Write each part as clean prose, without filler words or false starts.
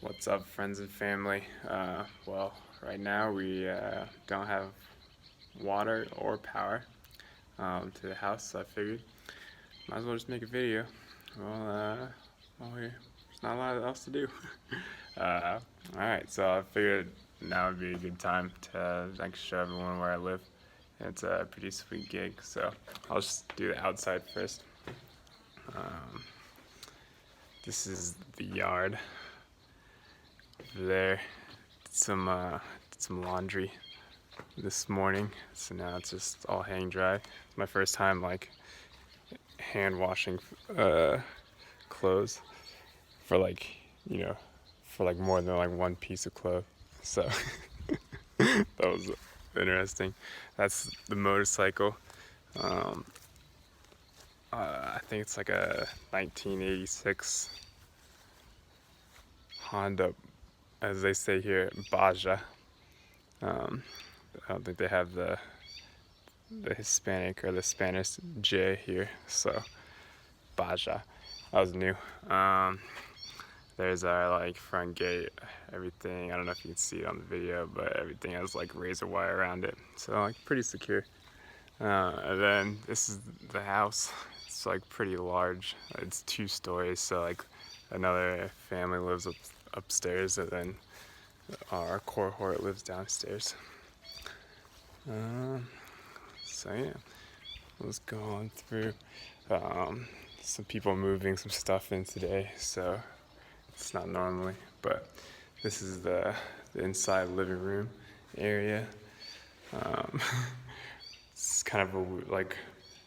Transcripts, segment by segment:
What's up, friends and family? Well, right now we don't have water or power to the house, so I figured might as well just make a video. Well, there's not a lot else to do. uh, Alright, so I figured now would be a good time to show everyone where I live. It's a pretty sweet gig, so I'll just do the outside first. This is the yard. Over there, did some laundry this morning, so now it's just all hang dry. It's my first time hand washing clothes for more than one piece of clothes. So that was interesting. That's the motorcycle. Um, I think it's like a 1986 Honda, as they say here, Baja. Um, I don't think they have the Hispanic or the Spanish J here, so Baja. That was new. There's our front gate. Everything, I don't know if you can see it on the video, but everything has razor wire around it, so pretty secure. And then this is the house. It's pretty large. It's 2 stories, so another family lives upstairs, and then our cohort lives downstairs. So yeah, let's go on through. Some people moving some stuff in today, so it's not normally, but this is the inside living room area. It's kind of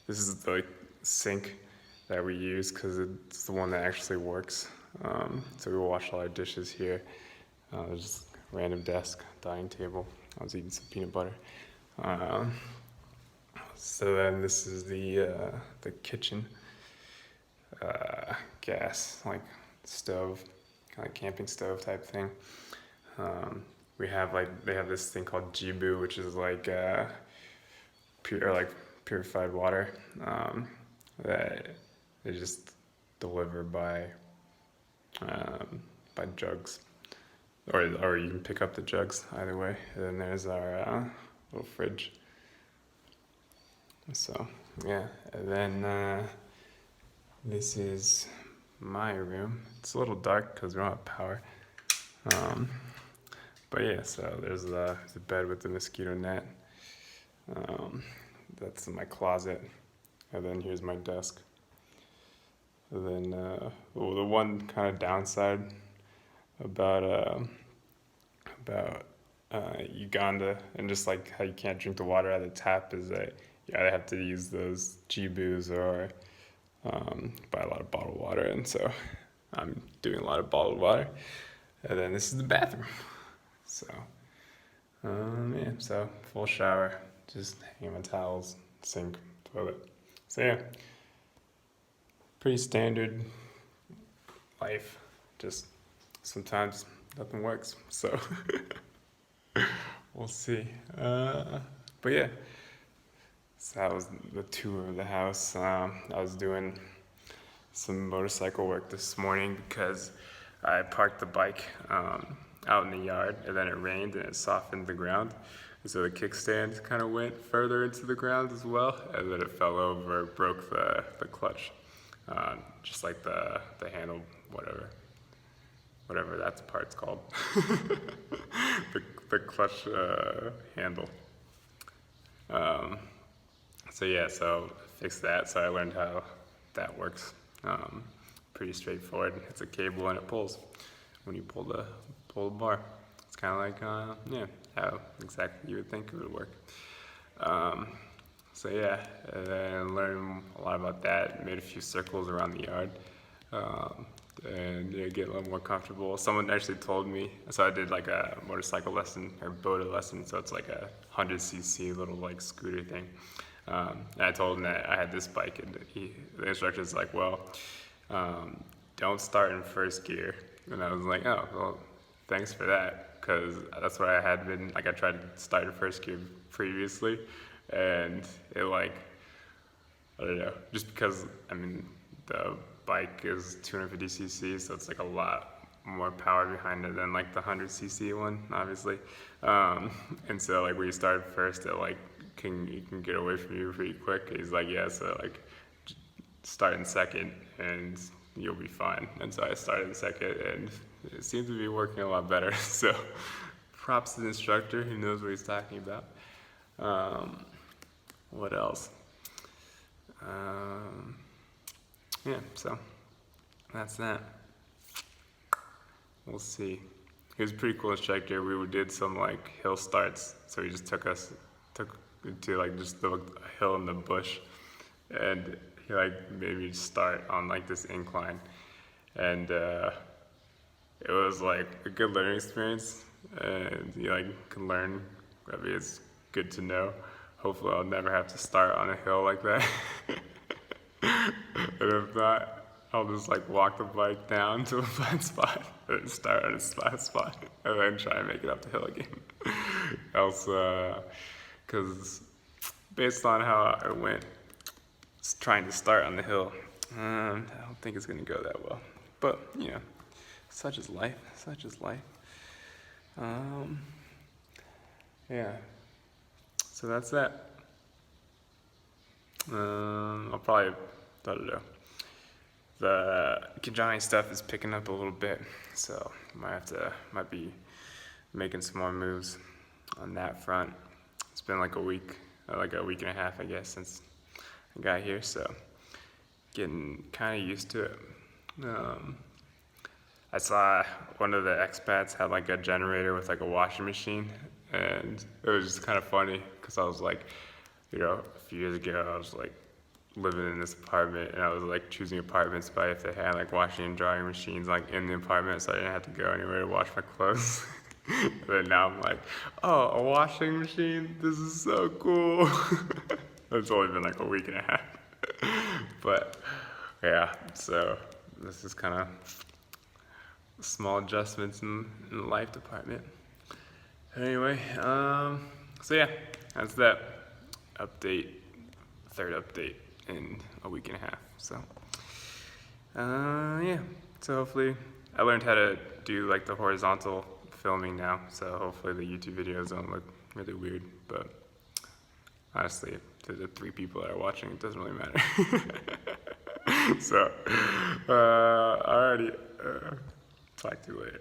this is the sink that we use because it's the one that actually works. So we wash all our dishes here. There's just a random desk, dining table. I was eating some peanut butter. So then this is the kitchen. Gas stove, kind of camping stove type thing. We have they have this thing called Jibu, which is purified water that they just deliver by jugs, or you can pick up the jugs either way. And then there's our little fridge. So yeah, and then this is my room. It's a little dark because we don't have power. But yeah, so there's the bed with the mosquito net. That's in my closet. And then here's my desk. And then the one kind of downside about Uganda and just how you can't drink the water out of the tap is that you either have to use those Jibus or buy a lot of bottled water, and so I'm doing a lot of bottled water. And then this is the bathroom. So, yeah, so full shower, just hanging my towels, sink, toilet. So yeah, pretty standard life. Just sometimes nothing works, so we'll see. But yeah, so that was the tour of the house. I was doing some motorcycle work this morning because I parked the bike out in the yard, and then it rained and it softened the ground. And so the kickstand kind of went further into the ground as well, and then it fell over, broke the clutch, just like the handle, whatever that part's called, the clutch handle. So yeah, so fixed that. So I learned how that works. Pretty straightforward. It's a cable and it pulls when you pull the bar. It's kind of how exactly you would think it would work. So yeah, and then learned a lot about that. Made a few circles around the yard, and get a little more comfortable. Someone actually told me, so I did a motorcycle lesson or boat lesson. So it's a 100cc little scooter thing. And I told him that I had this bike, and the instructor's well, don't start in first gear. And I was like, oh, well, thanks for that, because that's what I had been, I tried to start in first gear previously, and it I don't know, just because, the bike is 250cc, so it's a lot more power behind it than like the 100cc one, obviously. And so like where you started first, it like you can get away from you pretty quick. He's like, yeah, so like start in second and you'll be fine. And so I started in second, and it seems to be working a lot better. So props to the instructor who knows what he's talking about. What else? Yeah, so that's that. We'll see. He was a pretty cool instructor. We did some like hill starts, so he just took to like just the hill in the bush, and he like made me start on like this incline, and it was like a good learning experience, and you like can learn. I mean, it's good to know. Hopefully, I'll never have to start on a hill like that. And if not, I'll just like walk the bike down to a flat spot and start at a flat spot and then try and make it up the hill again. Else, because based on how I went trying to start on the hill, I don't think it's gonna go that well. But you know, such is life. Such is life. Yeah. So that's that. I'll probably, I don't know. The Kijani stuff is picking up a little bit, so might be making some more moves on that front. It's been like a week and a half, I guess, since I got here, so getting kind of used to it. I saw one of the expats had like a generator with like a washing machine, and it was just kind of funny because I was like, you know, a few years ago I was like living in this apartment, and I was like choosing apartments by if they had like washing and drying machines like in the apartment, so I didn't have to go anywhere to wash my clothes. But now I'm like, oh, a washing machine? This is so cool. It's only been like a week and a half. But yeah, so this is kind of small adjustments in the life department. Anyway, so yeah, that's that update, third update in a week and a half. So yeah, so hopefully I learned how to do like the horizontal filming now, so hopefully the YouTube videos don't look really weird, but honestly, to the 3 people that are watching, it doesn't really matter. So alrighty, talk to you later.